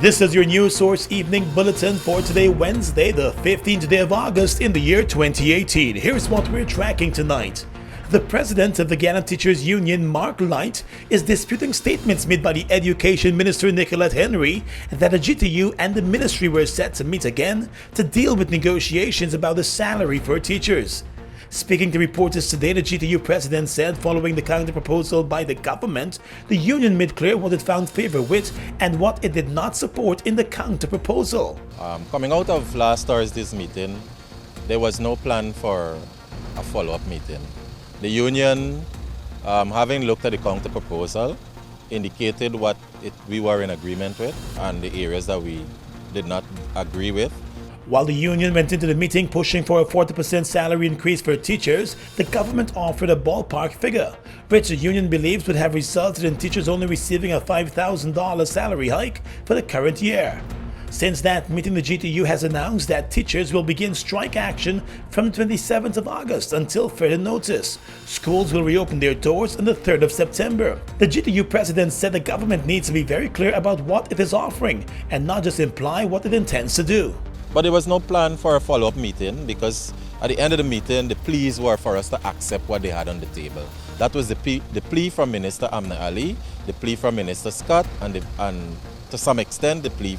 This is your news source evening bulletin for today, Wednesday, the 15th day of August in the year 2018. Here's what we're tracking tonight. The president of the Guyana Teachers Union, Mark Light, is disputing statements made by the Education Minister Nicolette Henry that the GTU and the ministry were set to meet again to deal with negotiations about the salary for teachers. Speaking to reporters today, the GTU president said following the counter-proposal by the government, the union made clear what it found favor with and what it did not support in the counter-proposal. Coming out of last Thursday's meeting, there was no plan for a follow-up meeting. The union, having looked at the counter-proposal, indicated what we were in agreement with and the areas that we did not agree with. While the union went into the meeting pushing for a 40% salary increase for teachers, the government offered a ballpark figure, which the union believes would have resulted in teachers only receiving a $5,000 salary hike for the current year. Since that meeting, the GTU has announced that teachers will begin strike action from the 27th of August until further notice. Schools will reopen their doors on the 3rd of September. The GTU president said the government needs to be very clear about what it is offering and not just imply what it intends to do. But there was no plan for a follow-up meeting because at the end of the meeting, the pleas were for us to accept what they had on the table. That was the plea from Minister Amna Ali, the plea from Minister Scott, and to some extent the plea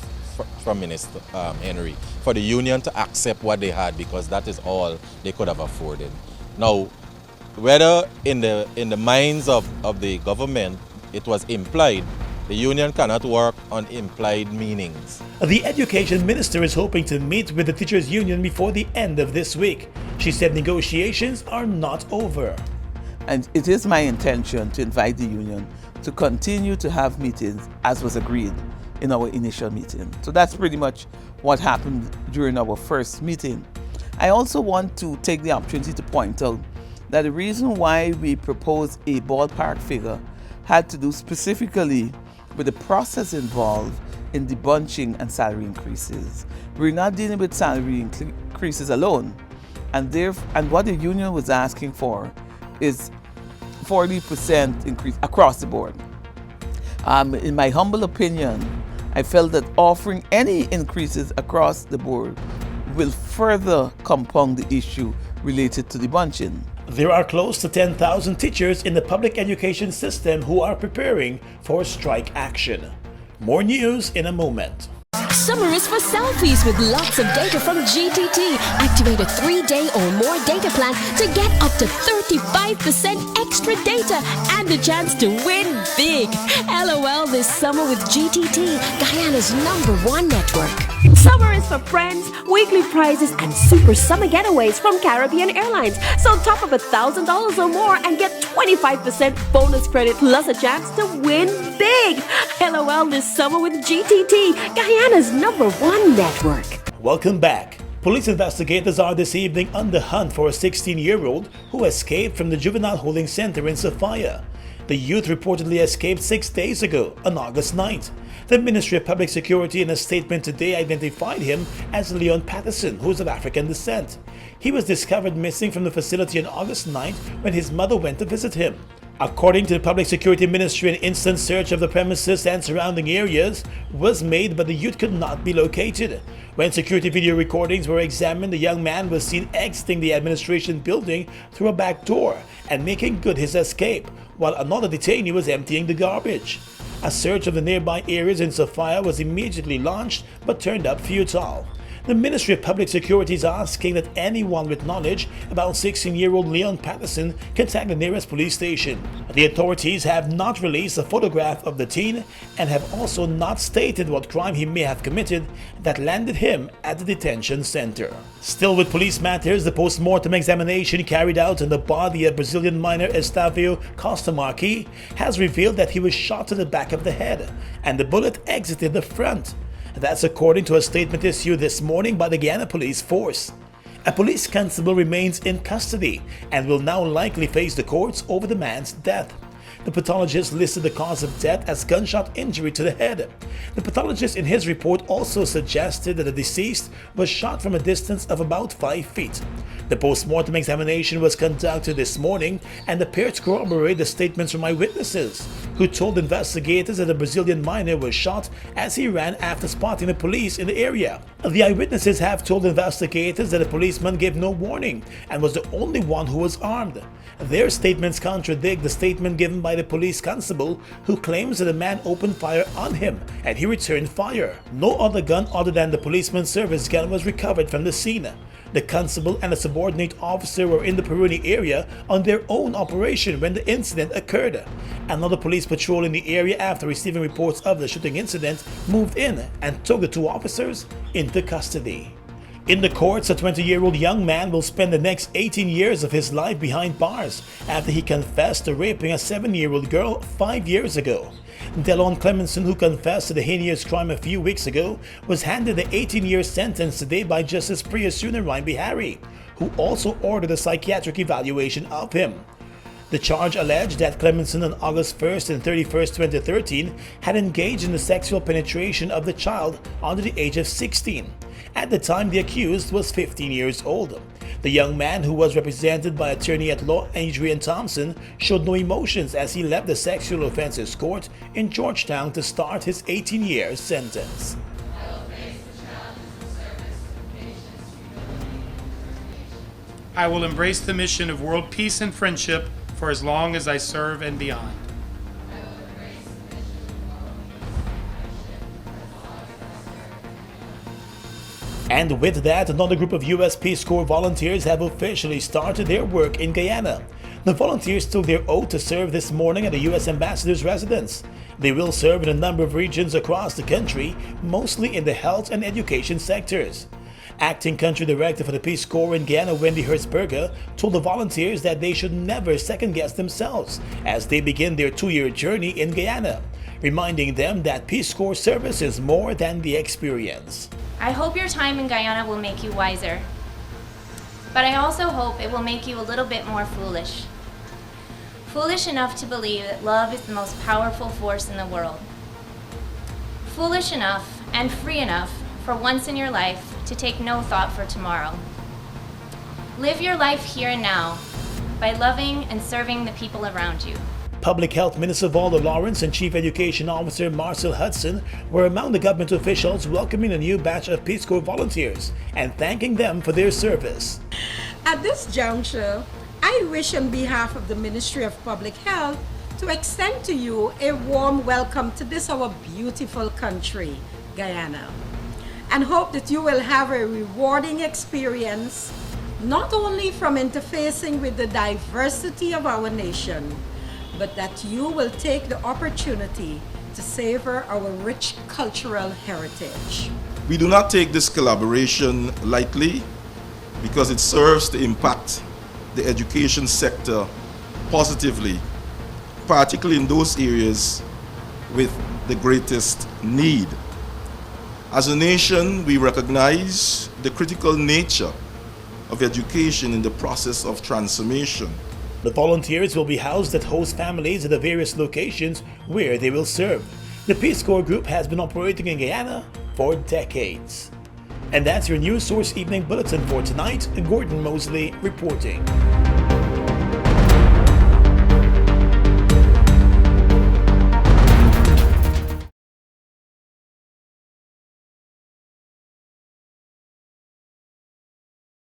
from Minister Henry for the union to accept what they had because that is all they could have afforded. Now, whether in the minds of the government it was implied, the union cannot work on implied meanings. The education minister is hoping to meet with the teachers union before the end of this week. She said negotiations are not over. And it is my intention to invite the union to continue to have meetings as was agreed in our initial meeting. So that's pretty much what happened during our first meeting. I also want to take the opportunity to point out that the reason why we proposed a ballpark figure had to do specifically with the process involved in debunching and salary increases. We're not dealing with salary increases alone, and what the union was asking for is 40% increase across the board. In my humble opinion, I felt that offering any increases across the board will further compound the issue related to debunching. There are close to 10,000 teachers in the public education system who are preparing for strike action. More news in a moment. Summer is for selfies with lots of data from GTT. Activate a 3-day or more data plan to get up to 35% extra data and a chance to win big. LOL this summer with GTT, Guyana's #1 network. Summer is for friends, weekly prizes, and super summer getaways from Caribbean Airlines. So top up $1,000 or more and get 25% bonus credit plus a chance to win big. LOL this summer with GTT, Guyana's #1 network. Welcome back. Police investigators are this evening on the hunt for a 16-year-old who escaped from the Juvenile Holding Center in Sophia. The youth reportedly escaped 6 days ago, on August 9th. The Ministry of Public Security in a statement today identified him as Leon Patterson, who is of African descent. He was discovered missing from the facility on August 9th when his mother went to visit him. According to the Public Security Ministry, an instant search of the premises and surrounding areas was made, but the youth could not be located. When security video recordings were examined, the young man was seen exiting the administration building through a back door and making good his escape, while another detainee was emptying the garbage. A search of the nearby areas in Sophia was immediately launched but turned up futile. The Ministry of Public Security is asking that anyone with knowledge about 16-year-old Leon Patterson contact the nearest police station. The authorities have not released a photograph of the teen and have also not stated what crime he may have committed that landed him at the detention center. Still with police matters, the postmortem examination carried out on the body of Brazilian minor Estavio Kosta Marquis has revealed that he was shot to the back of the head and the bullet exited the front. That's according to a statement issued this morning by the Guyana Police Force. A police constable remains in custody and will now likely face the courts over the man's death. The pathologist listed the cause of death as gunshot injury to the head. The pathologist in his report also suggested that the deceased was shot from a distance of about 5 feet. The postmortem examination was conducted this morning and appeared to corroborate the statements from eyewitnesses, who told investigators that the Brazilian minor was shot as he ran after spotting the police in the area. The eyewitnesses have told investigators that the policeman gave no warning and was the only one who was armed. Their statements contradict the statement given by the police constable, who claims that a man opened fire on him and he returned fire. No other gun other than the policeman's service gun was recovered from the scene. The constable and a subordinate officer were in the Peruni area on their own operation when the incident occurred. Another police patrol in the area, after receiving reports of the shooting incident, moved in and took the two officers into custody. In the courts, a 20-year-old young man will spend the next 18 years of his life behind bars after he confessed to raping a 7-year-old girl 5 years ago. Delon Clemenson, who confessed to the heinous crime a few weeks ago, was handed the 18-year sentence today by Justice Priya Sunarayan Bihari, who also ordered a psychiatric evaluation of him. The charge alleged that Clemenson on August 1st and 31st, 2013 had engaged in the sexual penetration of the child under the age of 16. At the time, the accused was 15 years old. The young man, who was represented by attorney-at-law Adrian Thompson, showed no emotions as he left the sexual offences court in Georgetown to start his 18-year sentence. I will embrace the mission of world peace and friendship for as long as I serve and beyond. And with that, another group of U.S. Peace Corps volunteers have officially started their work in Guyana. The volunteers took their oath to serve this morning at the U.S. Ambassador's residence. They will serve in a number of regions across the country, mostly in the health and education sectors. Acting Country Director for the Peace Corps in Guyana, Wendy Hertzberger, told the volunteers that they should never second-guess themselves as they begin their 2-year journey in Guyana, reminding them that Peace Corps service is more than the experience. I hope your time in Guyana will make you wiser, but I also hope it will make you a little bit more foolish. Foolish enough to believe that love is the most powerful force in the world. Foolish enough and free enough for once in your life to take no thought for tomorrow. Live your life here and now by loving and serving the people around you. Public Health Minister Valdo Lawrence and Chief Education Officer Marcel Hudson were among the government officials welcoming a new batch of Peace Corps volunteers and thanking them for their service. At this juncture, I wish on behalf of the Ministry of Public Health to extend to you a warm welcome to this our beautiful country, Guyana, and hope that you will have a rewarding experience, not only from interfacing with the diversity of our nation, but that you will take the opportunity to savor our rich cultural heritage. We do not take this collaboration lightly because it serves to impact the education sector positively, particularly in those areas with the greatest need. As a nation, we recognize the critical nature of education in the process of transformation. The volunteers will be housed at host families at the various locations where they will serve. The Peace Corps group has been operating in Guyana for decades. And that's your News Source Evening Bulletin for tonight. Gordon Mosley reporting.